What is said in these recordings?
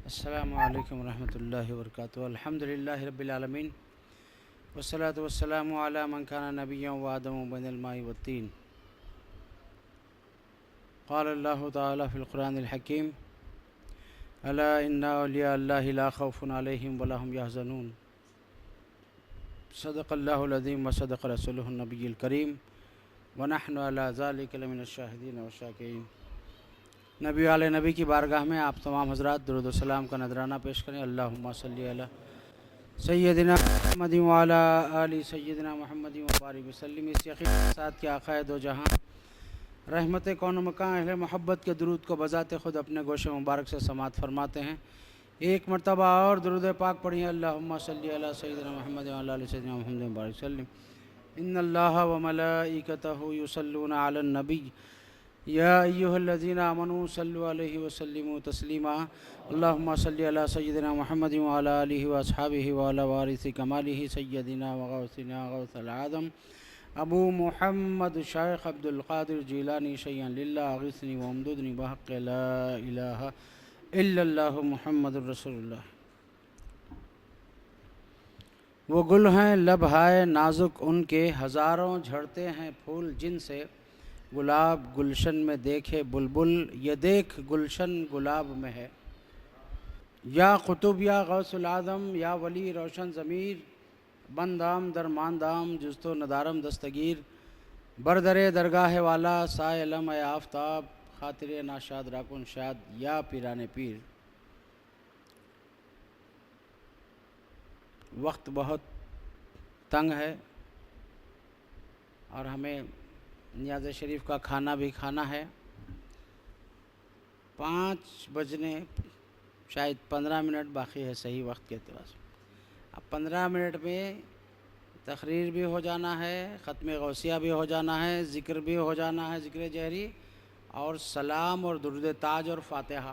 السلام علیکم ورحمۃ اللہ وبرکاتہ۔ الحمد للہ رب العالمین والصلاة والسلام علی من کان نبیا وآدم بین الماء والطین۔ قال اللہ تعالی فی القرآن الحکیم الا ان اولیاء اللہ لا خوف علیہم ولا هم یحزنون۔ صدق اللہ العظیم وصدق رسولہ النبی الکریم ونحن علی ذلک لمن الشاہدین والشاکرین۔ نبی والے نبی کی بارگاہ میں آپ تمام حضرات درود و سلام کا نذرانہ پیش کریں۔ اللہم صلی علی سیدنا محمد وعلی آل سیدنا محمد وبارک وسلم۔ اس یقین کے ساتھ کہ آقا دو جہاں رحمت کون و مکان اہل محبت کے درود کو بذات خود اپنے گوش مبارک سے سماعت فرماتے ہیں۔ ایک مرتبہ اور درود پاک پڑھیں۔ اللہم صلی علی سیدنا محمد وعلی آل سیدنا محمد وبارک وسلم۔ ان اللہ وملائکتہ یصلون علی النبی یا ایہا الذین آمنوا صلوا علیہ وسلموا تسلیما۔ اللہم صلی علی سیدنا محمد وعلی آلہ واصحابہ وعلی وارث کمالہ سیدنا وغوثنا غوث العظم ابو محمد شیخ عبد القادر جیلانی شیئا للہ اغثنی وامددنی بحق لا الہ الا اللہ محمد الرسول اللہ۔ وہ گل ہیں لب ہائے نازک ان کے، ہزاروں جھڑتے ہیں پھول جن سے، گلاب گلشن میں دیکھے بلبل، یہ دیکھ گلشن گلاب میں ہے۔ یا قطب یا غوث العظم یا ولی روشن ضمیر، بندام درماندام جست و ندارم دستگیر، بردر درگاہ والا سائے لمع آفتاب، خاطر ناشاد راکن شاد یا پیران پیر۔ وقت بہت تنگ ہے اور ہمیں نیاز شریف کا کھانا بھی کھانا ہے۔ 5 بجنے شاید 15 منٹ باقی ہے صحیح وقت کے اعتبار سے۔ اب 15 منٹ میں تقریر بھی ہو جانا ہے، ختم غوثیہ بھی ہو جانا ہے، ذکر بھی ہو جانا ہے، ذکر جہری، اور سلام اور درود تاج اور فاتحہ۔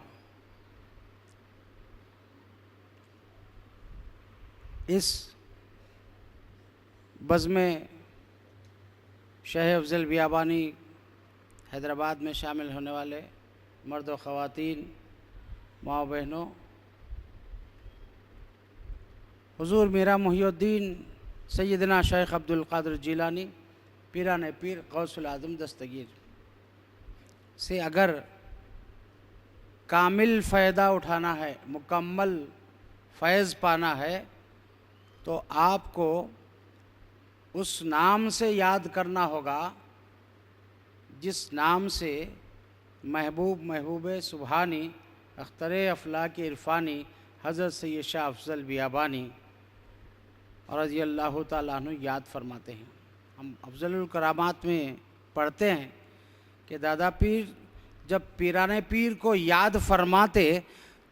اس بزم شیخ افضل بیابانی حیدرآباد میں شامل ہونے والے مرد و خواتین، ماں بہنوں، حضور میرا محی الدین سیدنا شیخ عبد القادر جیلانی پیران پیر غوث العظم دستگیر سے اگر کامل فائدہ اٹھانا ہے، مکمل فیض پانا ہے، تو آپ کو اس نام سے یاد کرنا ہوگا جس نام سے محبوب سبحانی اختر افلاک عرفانی حضرت سید شاہ افضل بیابانی رضی اللہ تعالیٰ عنہ یاد فرماتے ہیں۔ ہم افضل الکرامات میں پڑھتے ہیں کہ دادا پیر جب پیران پیر کو یاد فرماتے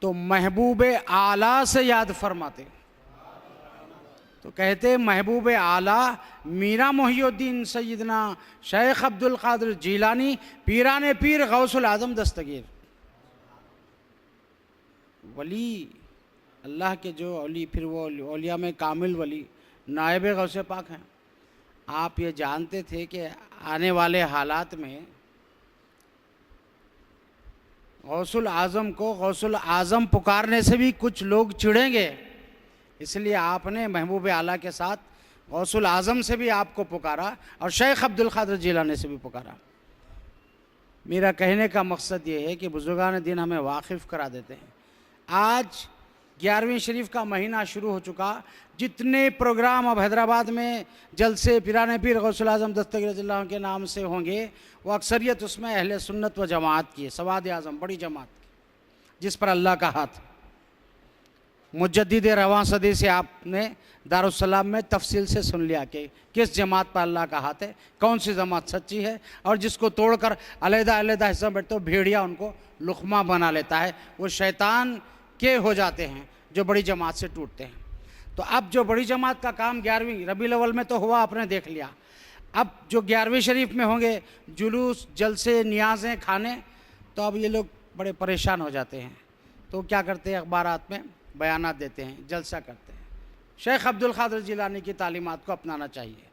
تو محبوب اعلیٰ سے یاد فرماتے، تو کہتے محبوب اعلیٰ میرا محی الدین سیدنا شیخ عبد القادر جیلانی پیران پیر غوث العظم دستگیر۔ ولی اللہ کے جو اولی، پھر وہ اولیاء میں کامل ولی نائب غوث پاک ہیں۔ آپ یہ جانتے تھے کہ آنے والے حالات میں غوث العظم کو غوث العظم پکارنے سے بھی کچھ لوگ چڑھیں گے، اس لیے آپ نے محبوب اعلیٰ کے ساتھ غوث العظم سے بھی آپ کو پکارا اور شیخ عبد القادر جیلانی سے بھی پکارا۔ میرا کہنے کا مقصد یہ ہے کہ بزرگان دین ہمیں واقف کرا دیتے ہیں۔ آج 11ویں شریف کا مہینہ شروع ہو چکا، جتنے پروگرام اب حیدرآباد میں جلسے پیران پیر غوث العظم دستگیر رضی اللہ عنہ کے نام سے ہوں گے، وہ اکثریت اس میں اہل سنت و جماعت کی ہے، سواد اعظم بڑی جماعت کی، جس پر اللہ کا ہاتھ۔ مجدد رواں صدی سے آپ نے دارالسلام میں تفصیل سے سن لیا کہ کس جماعت پر اللہ کا ہاتھ ہے، کون سی جماعت سچی ہے، اور جس کو توڑ کر علیحدہ علیحدہ حصہ بیٹھتے تو بھیڑیا ان کو لقمہ بنا لیتا ہے، وہ شیطان کے ہو جاتے ہیں جو بڑی جماعت سے ٹوٹتے ہیں۔ تو اب جو بڑی جماعت کا کام 11ویں ربیع الاول میں تو ہوا، آپ نے دیکھ لیا، اب جو 11ویں شریف میں ہوں گے جلوس، جلسے، نیازیں، کھانے، تو اب یہ لوگ بڑے پریشان ہو جاتے ہیں، تو کیا کرتے ہیں، اخبارات میں بیانات دیتے ہیں، جلسہ کرتے ہیں۔ شیخ عبد القادر جیلانی کی تعلیمات کو اپنانا چاہیے۔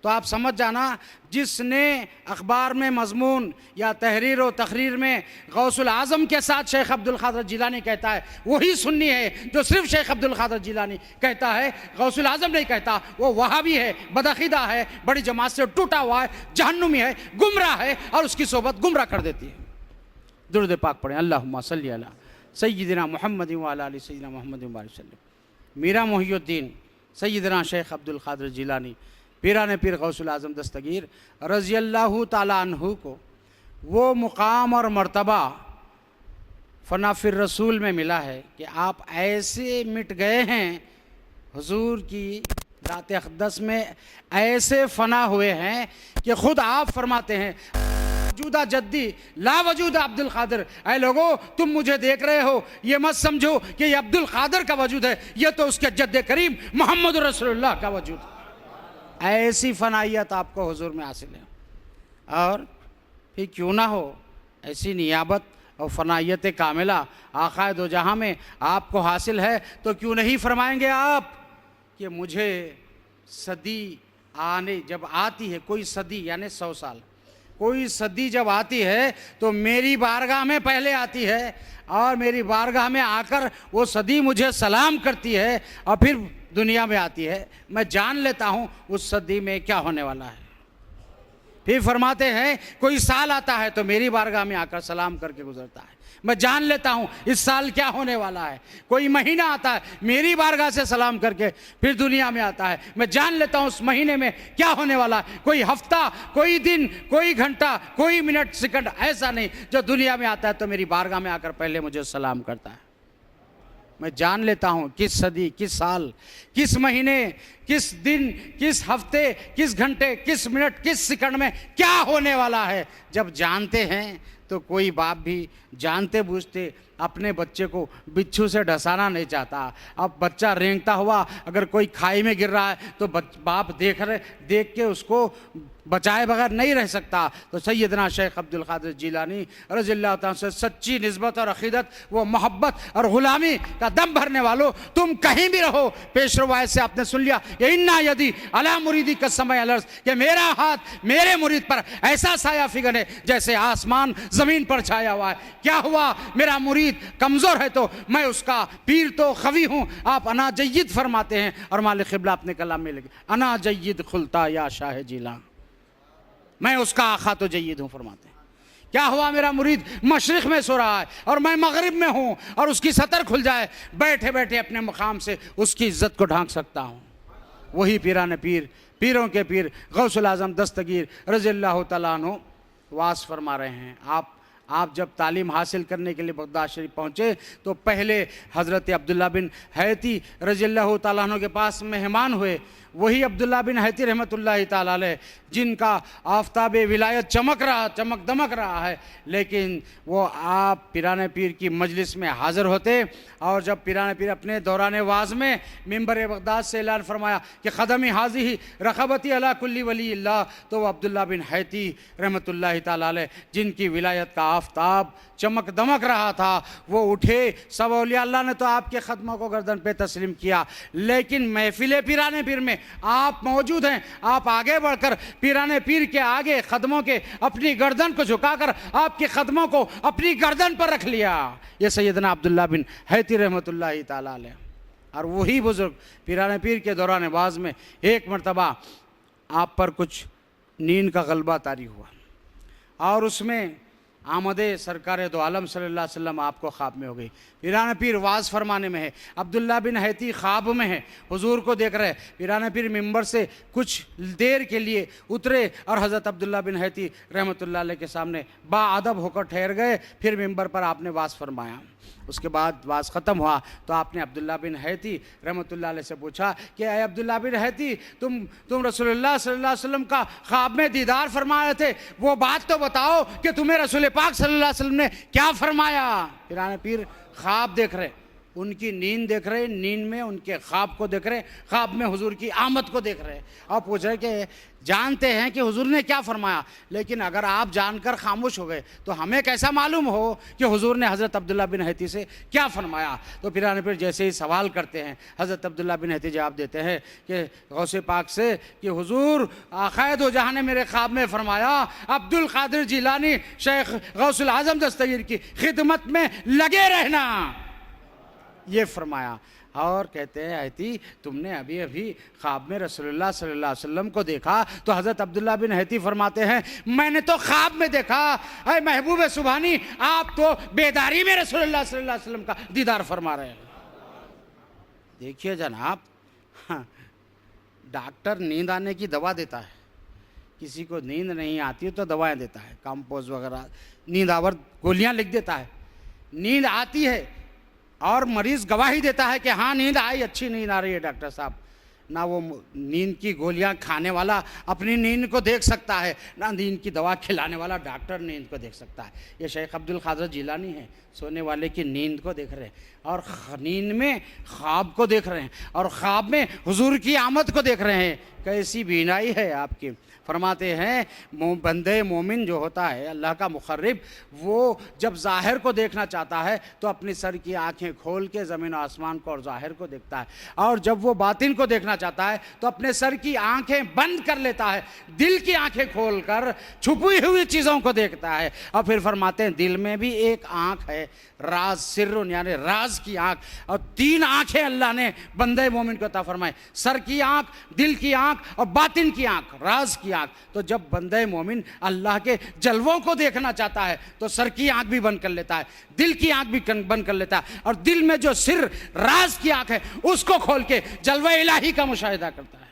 تو آپ سمجھ جانا جس نے اخبار میں مضمون یا تحریر و تقریر میں غوث العظم کے ساتھ شیخ عبد القادر جیلانی کہتا ہے وہی سنی ہے جو صرف شیخ عبد القادر جیلانی کہتا ہے، غوث العظم نہیں کہتا، وہ وہابی ہے، بدعقیدہ ہے، بڑی جماعت سے ٹوٹا ہوا ہے، جہنمی ہے، گمراہ ہے، اور اس کی صحبت گمراہ کر دیتی ہے۔ درود پاک پڑھیں، اللہم صلی علی سیدنا محمد وعلی آل سیدنا محمد وسلم۔ میرا محی الدین سیدنا شیخ عبد القادر جیلانی پیران پیر غوث العظم دستگیر رضی اللہ تعالیٰ عنہ کو وہ مقام اور مرتبہ فنا فی الرسول میں ملا ہے کہ آپ ایسے مٹ گئے ہیں، حضور کی ذات اقدس میں ایسے فنا ہوئے ہیں کہ خود آپ فرماتے ہیں وجودہ جدی لا وجود عبد القادر، اے لوگو تم مجھے دیکھ رہے ہو، یہ مت سمجھو کہ یہ عبد القادر کا وجود ہے، یہ تو اس کے جد کریم محمد رسول اللہ کا وجود ہے۔ ایسی فنائیت آپ کو حضور میں حاصل ہے، اور پھر کیوں نہ ہو ایسی نیابت اور فنائیت کاملہ آقا دو جہاں میں آپ کو حاصل ہے، تو کیوں نہیں فرمائیں گے آپ کہ مجھے صدی آنے جب آتی ہے، کوئی صدی یعنی 100 سال، کوئی صدی جب آتی ہے تو میری بارگاہ میں پہلے آتی ہے، اور میری بارگاہ میں آ کر وہ صدی مجھے سلام کرتی ہے، اور پھر دنیا میں آتی ہے، میں جان لیتا ہوں اس صدی میں کیا ہونے والا ہے۔ پھر فرماتے ہیں کوئی سال آتا ہے تو میری بارگاہ میں آ کر سلام کر کے گزرتا ہے، میں جان لیتا ہوں اس سال کیا ہونے والا ہے۔ کوئی مہینہ آتا ہے میری بارگاہ سے سلام کر کے پھر دنیا میں آتا ہے، میں جان لیتا ہوں اس مہینے میں کیا ہونے والا ہے۔ کوئی ہفتہ، کوئی دن، کوئی گھنٹہ، کوئی منٹ سیکنڈ ایسا نہیں جو دنیا میں آتا ہے تو میری بارگاہ میں آ کر پہلے مجھے سلام کرتا ہے۔ میں جان لیتا ہوں کس صدی، کس سال، کس مہینے، کس دن، کس ہفتے، کس گھنٹے، کس منٹ، کس سیکنڈ میں کیا ہونے والا ہے۔ جب جانتے ہیں تو کوئی باپ بھی جانتے بوجھتے اپنے بچے کو بچھو سے ڈھسانا نہیں چاہتا۔ اب بچہ رینگتا ہوا اگر کوئی کھائی میں گر رہا ہے تو باپ دیکھ کے اس کو بچائے بغیر نہیں رہ سکتا۔ تو سیدنا شیخ عبد القادر جیلانی رضی اللہ تعالیٰ سے سچی نسبت اور عقیدت، وہ محبت اور غلامی کا دم بھرنے والوں، تم کہیں بھی رہو، پیش روایت سے آپ نے سن لیا کہ انا یدی علی مریدی کالسماء علی الارض، کہ میرا ہاتھ میرے مرید پر ایسا سایہ فگن ہے جیسے آسمان زمین پر چھایا ہوا ہے۔ کیا ہوا؟ میرا مرید کمزور ہے تو میں اس کا پیر تو قوی ہوں۔ آپ انا جید فرماتے ہیں، اور مالک قبلہ اپنے کلام میں لکھے انا جید خلتا یا شاہ جیلان، میں اس کا آقا تو جید ہوں فرماتے ہیں۔ کیا ہوا؟ میرا مرید مشرق میں سو رہا ہے اور میں مغرب میں ہوں، اور اس کی سطر کھل جائے، بیٹھے بیٹھے اپنے مقام سے اس کی عزت کو ڈھانک سکتا ہوں۔ وہی پیران پیر، پیروں کے پیر غوث العظم دستگیر رضی اللہ تعالیٰ عنہ واس فرما رہے ہیں۔ آپ جب تعلیم حاصل کرنے کے لیے بغداد شریف پہنچے تو پہلے حضرت عبداللہ بن حیتی رضی اللہ تعالیٰ عنہ کے پاس مہمان ہوئے۔ وہی عبداللہ بن حیتی رحمۃ اللہ تعالیٰ علیہ جن کا آفتاب ولایت چمک دمک رہا ہے، لیکن وہ آپ پیران پیر کی مجلس میں حاضر ہوتے، اور جب پیران پیر اپنے دوران واز میں منبر بغداد سے اعلان فرمایا کہ قدمی حاضی رغبتی علی کل ولی اللہ، تو وہ عبداللہ بن حیتی رحمۃ اللہ تعالیٰ علیہ جن کی ولایت کا آفتاب چمک دمک رہا تھا، وہ اٹھے۔ سب اولیاء اللہ نے تو آپ کے قدموں کو گردن پہ تسلیم کیا، لیکن محفل پیران پیر میں آپ موجود ہیں۔ آپ آگے بڑھ کر پیران پیر کے آگے قدموں کے اپنی گردن کو جھکا کر آپ کے قدموں کو اپنی گردن پر رکھ لیا۔ یہ سیدنا عبداللہ بن حیتی رحمۃ اللہ تعالیٰ علیہ۔ اور وہی بزرگ پیران پیر کے دوران واز میں ایک مرتبہ آپ پر کچھ نیند کا غلبہ طاری ہوا، اور اس میں آمد سرکار دو عالم صلی اللہ علیہ وسلم آپ کو خواب میں ہو گئی۔ پیران پیر واز فرمانے میں ہے، عبداللہ بن حیتی خواب میں ہے، حضور کو دیکھ رہے۔ پیران پیر ممبر سے کچھ دیر کے لیے اترے اور حضرت عبداللہ بن حیتی رحمۃ اللہ علیہ کے سامنے باادب ہو کر ٹھہر گئے۔ پھر ممبر پر آپ نے واز فرمایا۔ اس کے بعد واز ختم ہوا تو آپ نے عبداللہ بن حیتی رحمۃ اللہ علیہ سے پوچھا کہ اے عبداللہ بن حیتی، تم رسول اللہ صلی اللہ علیہ وسلم کا خواب میں دیدار فرمائے تھے، وہ بات تو بتاؤ کہ تمہیں رسول پاک صلی اللہ علیہ وسلم نے کیا فرمایا۔ پیران پیر خواب دیکھ رہے، ان کی نیند دیکھ رہے، نیند میں ان کے خواب کو دیکھ رہے، خواب میں حضور کی آمد کو دیکھ رہے اور پوچھ رہے کہ جانتے ہیں کہ حضور نے کیا فرمایا، لیکن اگر آپ جان کر خاموش ہو گئے تو ہمیں کیسا معلوم ہو کہ حضور نے حضرت عبداللہ بن حیتی سے کیا فرمایا؟ تو پیران پیر جیسے ہی سوال کرتے ہیں، حضرت عبداللہ بن حیتی جواب دیتے ہیں کہ غوث پاک سے کہ حضور آقائے دو جہاں نے میرے خواب میں فرمایا عبد القادر جیلانی شیخ غوث العظم دستگیر کی خدمت میں لگے رہنا، یہ فرمایا۔ اور کہتے ہیں حیتی تم نے ابھی ابھی خواب میں رسول اللہ صلی اللہ علیہ وسلم کو دیکھا، تو حضرت عبداللہ بن حیتی فرماتے ہیں میں نے تو خواب میں دیکھا، اے محبوب سبحانی آپ تو بیداری میں رسول اللہ صلی اللہ علیہ وسلم کا دیدار فرما رہے ہیں۔ دیکھیے جناب، ڈاکٹر نیند آنے کی دوا دیتا ہے، کسی کو نیند نہیں آتی تو دوائیں دیتا ہے، کمپوز وغیرہ نیند آور گولیاں لکھ دیتا ہے۔ نیند آتی ہے اور مریض گواہی دیتا ہے کہ ہاں نیند آئی، اچھی نیند آ رہی ہے ڈاکٹر صاحب، نہ وہ نیند کی گولیاں کھانے والا اپنی نیند کو دیکھ سکتا ہے، نہ نیند کی دوا کھلانے والا ڈاکٹر نیند کو دیکھ سکتا ہے۔ یہ شیخ عبد القادر جیلانی ہیں، سونے والے کی نیند کو دیکھ رہے ہیں اور نیند میں خواب کو دیکھ رہے ہیں اور خواب میں حضور کی آمد کو دیکھ رہے ہیں۔ کیسی بینائی ہے آپ کی! فرماتے ہیں بندے مومن جو ہوتا ہے اللہ کا مقرب، وہ جب ظاہر کو دیکھنا چاہتا ہے تو اپنی سر کی آنکھیں کھول کے زمین و آسمان کو اور ظاہر کو دیکھتا ہے، اور جب وہ باطن کو دیکھنا چاہتا ہے تو اپنے سر کی آنکھیں بند کر لیتا ہے، دل کی آنکھیں کھول کر چھپی ہوئی چیزوں کو دیکھتا ہے۔ اور پھر فرماتے ہیں دل میں بھی ایک آنکھ ہے، راز سر یعنی راز کی آنکھ، اور 3 آنکھیں اللہ نے بندے مومن کو عطا فرمائے، سر کی آنکھ، دل کی آنکھ اور باطن کی آنکھ، راز کی آنکھ۔ تو جب بندے مومن اللہ کے جلووں کو دیکھنا چاہتا ہے تو سر کی آنکھ بھی بند کر لیتا ہے، دل کی آنکھ بھی بند کر لیتا ہے، اور دل میں جو سر راز کی آنکھ ہے اس کو کھول کے جلوہ الہی کا مشاہدہ کرتا ہے۔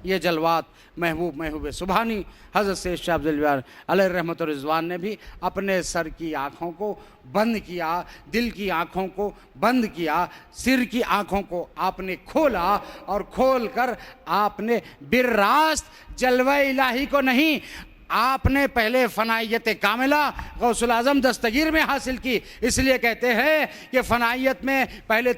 یہ جلوات محبوب سبحانی حضرت سید شاہ افضل علیہ رحمت و رضوان نے بھی اپنے سر کی آنکھوں کو بند کیا، دل کی آنکھوں کو بند کیا، سر کی آنکھوں کو آپ نے کھولا، اور کھول کر آپ نے بالراست جلوہ الہی کو نہیں، آپ نے پہلے فنائیت کاملہ غوث العظم دستگیر میں حاصل کی۔ اس لیے کہتے ہیں کہ فنائیت میں پہلے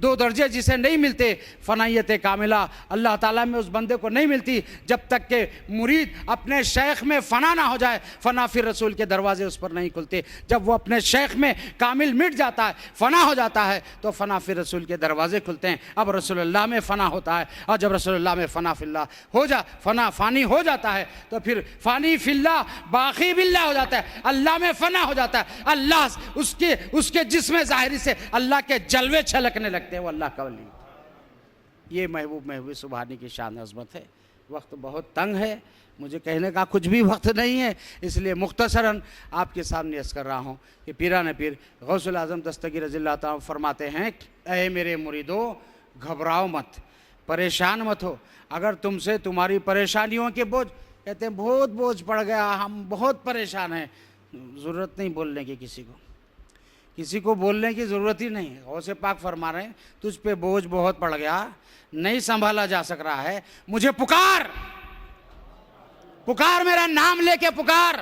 2 درجے جسے نہیں ملتے، فنائیت کاملہ اللہ تعالیٰ میں اس بندے کو نہیں ملتی جب تک کہ مرید اپنے شیخ میں فنا نہ ہو جائے، فنا فی رسول کے دروازے اس پر نہیں کھلتے۔ جب وہ اپنے شیخ میں کامل مٹ جاتا ہے، فنا ہو جاتا ہے، تو فنا فی رسول کے دروازے کھلتے ہیں۔ اب رسول اللہ میں فنا ہوتا ہے، اور جب رسول اللہ میں فنا فی اللہ فانی ہو جاتا ہے تو پھر فانی فی اللہ باقی باللہ ہو جاتا ہے، اللہ میں فنا ہو جاتا ہے، اللہ اس کے جسم ظاہری سے اللہ کے جلوے چھلکنے لگتے ہیں، وہ اللہ کا ولی۔ یہ محبوب سبحانی کی شان عظمت ہے۔ وقت بہت تنگ ہے، مجھے کہنے کا کچھ بھی وقت نہیں ہے، اس لیے مختصراً آپ کے سامنے عرض کر رہا ہوں کہ پیران پیر غوث العظم دستگیر رضی اللہ تعالیٰ فرماتے ہیں اے میرے مریدو گھبراؤ مت، پریشان مت ہو، اگر تم سے تمہاری پریشانیوں کے بوجھ، کہتے ہیں بہت بوجھ پڑ گیا، ہم بہت پریشان ہیں، ضرورت نہیں بولنے کی، کسی کو بولنے کی ضرورت ہی نہیں۔ غوث پاک فرما رہے ہیں تجھ پہ بوجھ بہت پڑ گیا، نہیں سنبھالا جا سک رہا ہے، مجھے پکار میرا نام لے کے پکار۔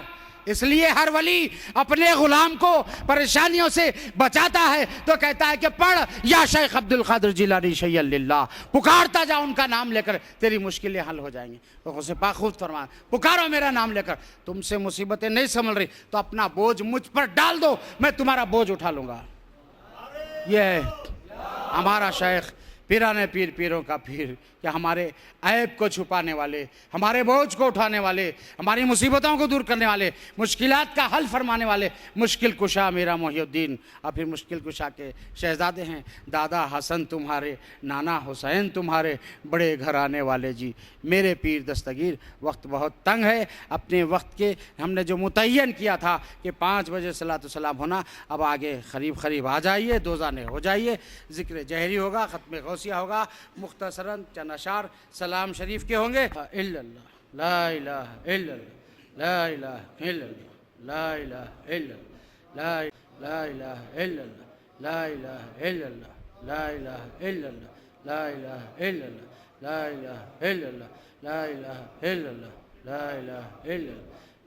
اس لیے ہر ولی اپنے غلام کو پریشانیوں سے بچاتا ہے تو کہتا ہے کہ پڑھ یا شیخ عبد القادر جیلانی شیئا للہ، پکارتا جا ان کا نام لے کر، تیری مشکلیں حل ہو جائیں گی۔ تو غوث پاک خود فرمایا پکارو میرا نام لے کر، تم سے مصیبتیں نہیں سنبھل رہی تو اپنا بوجھ مجھ پر ڈال دو، میں تمہارا بوجھ اٹھا لوں گا۔ یہ ہے ہمارا شیخ، پیران پیر پیروں کا پیر، کہ ہمارے عیب کو چھپانے والے، ہمارے بوجھ کو اٹھانے والے، ہماری مصیبتوں کو دور کرنے والے، مشکلات کا حل فرمانے والے، مشکل کشا میرا محی الدین۔ اور پھر مشکل کشا کے شہزادے ہیں دادا حسن تمہارے، نانا حسین تمہارے، بڑے گھر آنے والے جی میرے پیر دستگیر۔ وقت بہت تنگ ہے، اپنے وقت کے ہم نے جو متعین کیا تھا کہ 5 بجے صلاۃ السلام ہونا، اب آگے قریب آ جائیے، دوزانے ہو جائیے، ذکر جہری ہوگا، ختم غوثیہ ہوگا، مختصراً چند اشعار سلام شریف کے ہوں گے۔ الا اللہ لا الہ الا اللہ لا الہ الا اللہ لا الہ الا اللہ لا الہ الا اللہ لا الہ الا اللہ لا الہ الا اللہ لا الہ الا اللہ لا الہ الا اللہ لا الہ الا اللہ لا الہ الا اللہ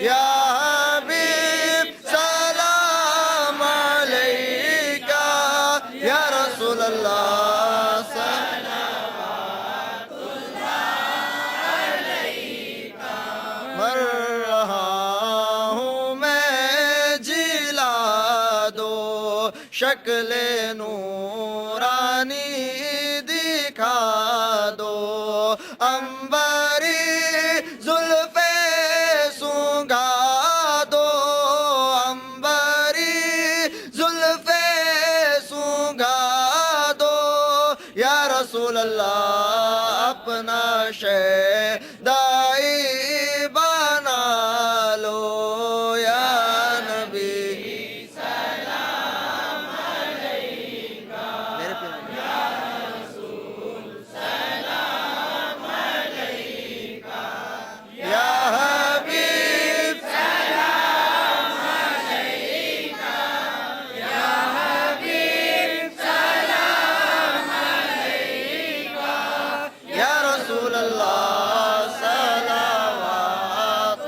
یا حبیب سلام علیکہ یا رسول اللہ مر رہا ہوں میں جلا دو شکل نورانی دکھا دو عنبری زلفیں سونگھا دو عنبری زلفیں سونگھا دو یا رسول اللہ اپنا شہدائی بنا لو یا نبی میرے پیارے یا حبیب یا رسول اللہ صلوات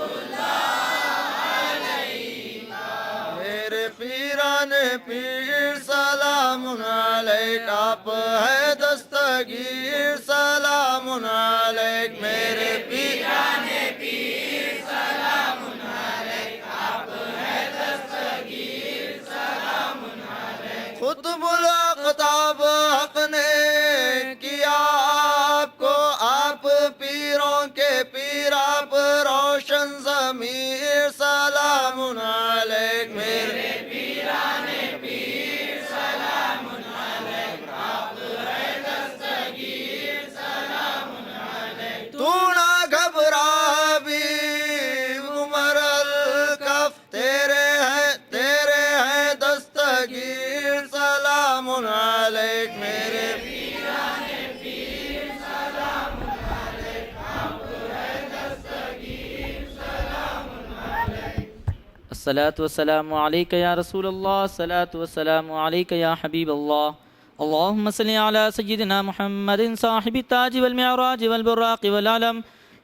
میرے پیران پیر سلام علیک آپ ہے دستگیر سلام علیک میرے پیران پیر سلام علیک آپ ہے دستگیر سلام علیک خطب الاقطاب حق نے کیا آپ کو آپ پیروں کے پیر آپ روشن ضمیر سلام علیک میرے تو نہ گھبرا بھی عمر الکف تیرے ہیں دستگیر سلام علیک میرے الصلاة والسلام عليك يا رسول الله الصلاة والسلام عليك يا حبيب الله اللهم صل على سيدنا محمد صاحب التاج والمعراج والبراق والعلم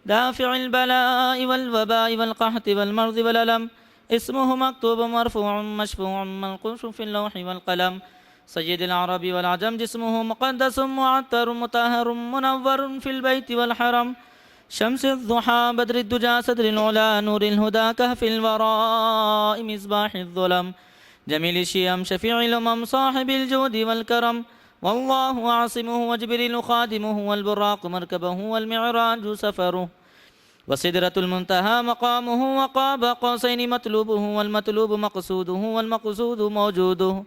دافع البلاء والوباء والقحط والمرض والألم اسمه مكتوب مرفوع مشفوع منقوش في اللوح والقلم سيد العرب والعجم جسمه مقدس معطر مطهر منور في البيت والحرم شمس الضحى بدر الدجى صدر العلا نور الهدى كهف الوراء مصباح الظلم جميل الشيم شفيع الأمم صاحب الجود والكرم والله عاصمه وجبريل خادمه والبراق مركبه والمعراج سفره وسدرة المنتهى مقامه وقاب قوسين مطلوبه والمطلوب مقصوده والمقصود موجوده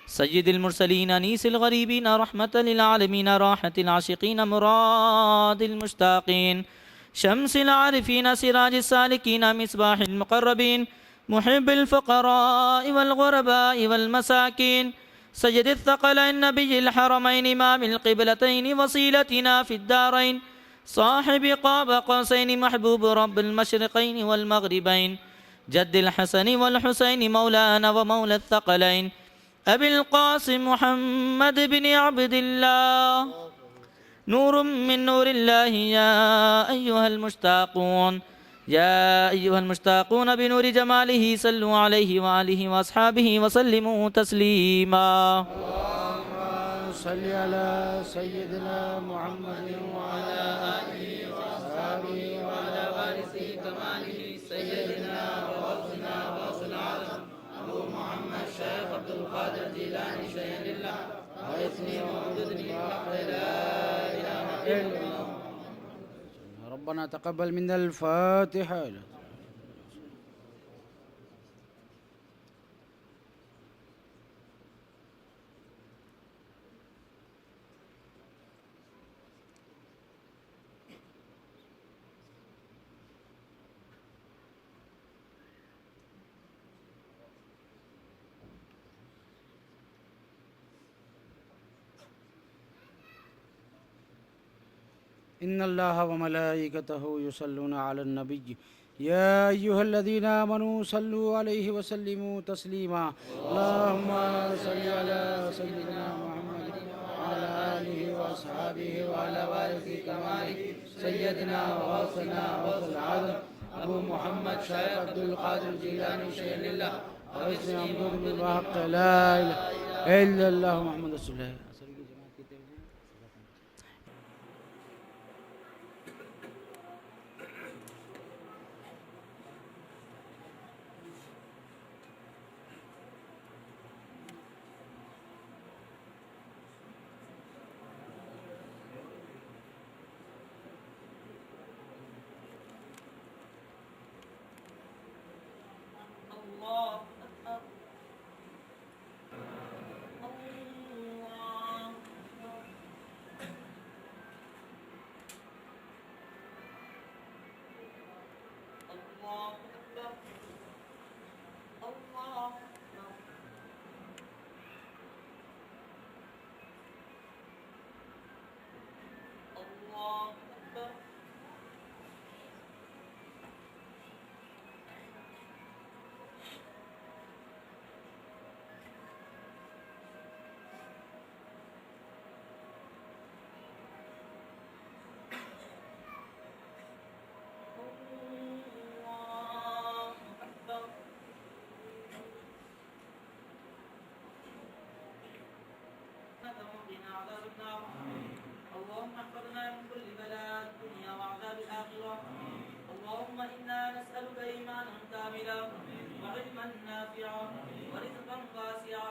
سيد المرسلين أنيس الغريبين رحمة للعالمين راحة العاشقين مراد المشتاقين شمس العارفين سراج السالكين مصباح المقربين محب الفقراء والغرباء والمساكين سيد الثقلين نبي الحرمين إمام القبلتين وصيلتنا في الدارين صاحب قاب قوسين محبوب رب المشرقين والمغربين جد الحسن والحسين مولانا ومولى الثقلين أبي القاسم محمد بن عبد الله نور من نور الله يا أيها المشتاقون يا أيها المشتاقون بنور جماله صلوا عليه وآله وأصحابه وسلموا تسليما صل على سيدنا محمد وعلى آله وأصحابه وعلى وارث كماله سيدنا وغوثنا وغوث العالم أبو محمد شيخ عبد القادر جيلاني شيخ لله غيثني وامددني بحق لا إله إلا الله ربنا تقبل منا الفاتحة إن الله وملائكته يصلون على النبي يا أيها الذين آمنوا صلوا عليه وسلموا تسليما اللهم صل على سيدنا محمد وعلى آله وأصحابه وعلى وارث كماله سيدنا وغوثنا وغوث العالم أبو محمد شیخ عبد القادر جیلانی شیخ اللہ عز محمود بن بحق لا الہ الا اللہ محمد رسول اللہ. اللهم احفظنا من كل بلاء الدنيا وعذاب الآخرة. اللهم إنا نسألك إيمانا كاملا وعلما نافعا ورزقا واسعا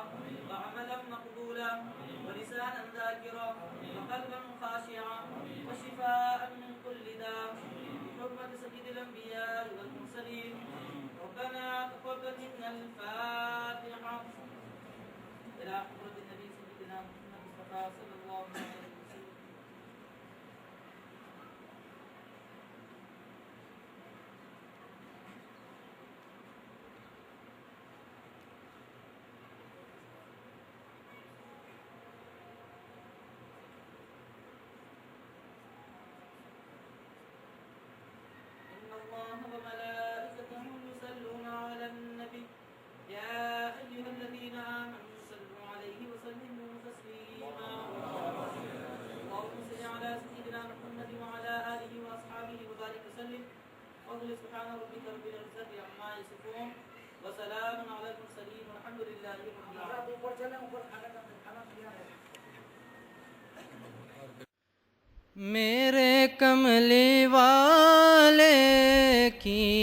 وعملا مقبولا ولسانا ذاكرا وقلبا خاشعا وشفاء من كل داء بحرمة سيد الأنبياء والمرسلين. ربنا تقبل منا الفاتحة إلى حضرة النبي سيدنا محمد مصطفى صلى الله عليه وسلم. الله وملائكته يصلون على النبي يا أيها الذين آمنوا صلوا عليه وسلموا تسليما. اللهم صل على سيدنا محمد وعلى آله وأصحابه وبارك وسلم. وقل سبحان ربك رب العزة عما يصفون وسلام على المرسلين والحمد لله رب العالمين. میرے کملی والے کی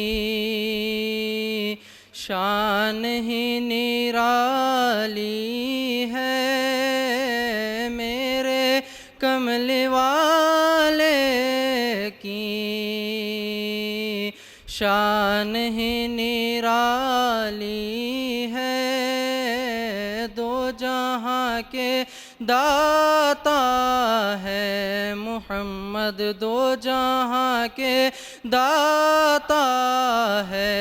شان ہی نرالی ہے. میرے کملی والے کی شان ہی نرالی ہے. دو جہاں کے داتا ہے محمد، دو جہاں کے داتا ہے.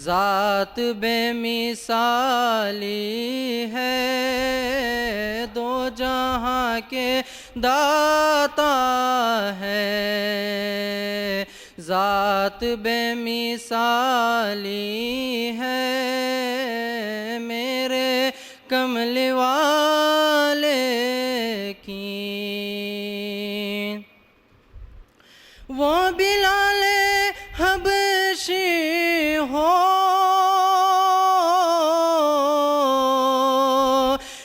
ذات بے مثالی ہے، دو جہاں کے داتا ہے. ذات بے مثالی ہے. میرے کملی والے کی وہ بلال حبشی ہو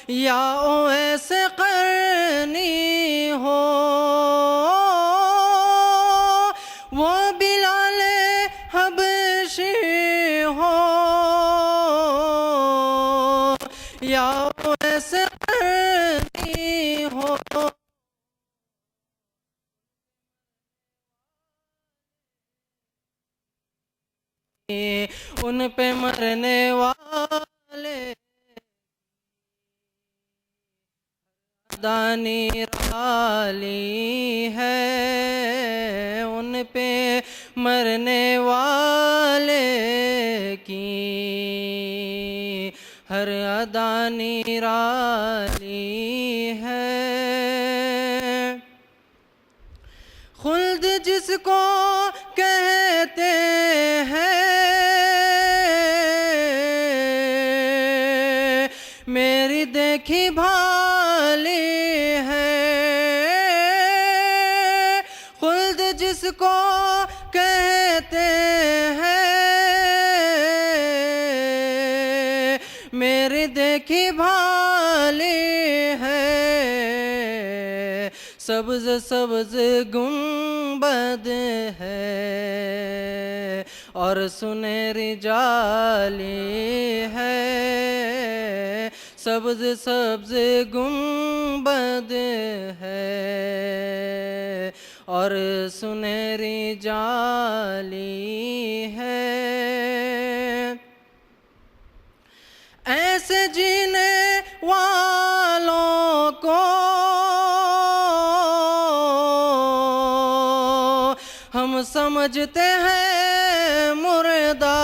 یا اویس قرنی ہو، وہ بلال حبشی ہو یا اویس قرنی ہو. ان پہ مرنے والے دانی رالی ہے. ان پہ مرنے والے کی ہر ادا نرالی ہے. خلد جس کو کہتے ہیں میری دیکھی بھالی ہے. خلد جس کو کہتے کہتے ہیں میری دیکھی بھالی ہے سبز سبز گنبد ہے اور سنہری جالی ہے سبز سبز گنبد ہے اور سنہری جالی ہے ایسے جینے والوں کو ہم سمجھتے ہیں مردہ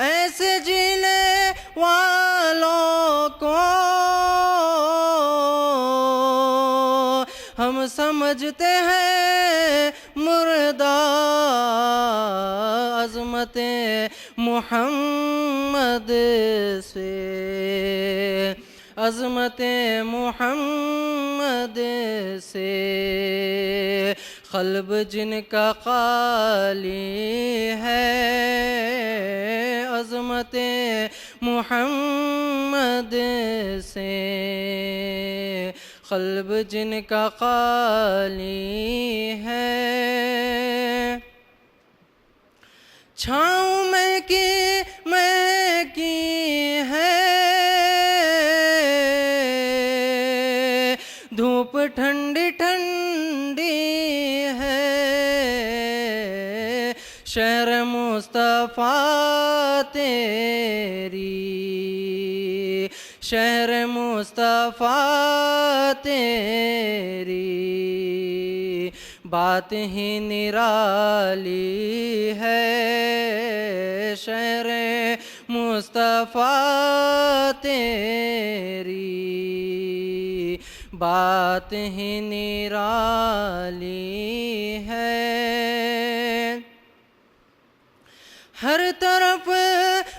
ایسے جینے والوں کو ہم سمجھتے ہیں مردہ عظمت محمد سے عظمت محمد سے قلب جن کا خالی ہے عظمت محمد سے قلب جن کا خالی ہے چھاؤں میں کی ہے دھوپ ٹھنڈی ٹھنڈی ہے شہر مصطفیٰ تیری شہر مصطفیٰ تیری بات ہی نرالی ہے شہر مصطفیٰ تیری بات ہی نرالی ہے ہر طرف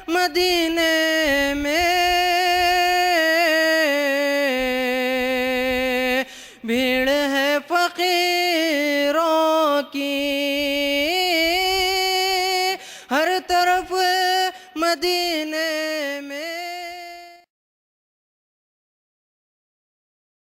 مدینے میں بھیڑ ہے فقیر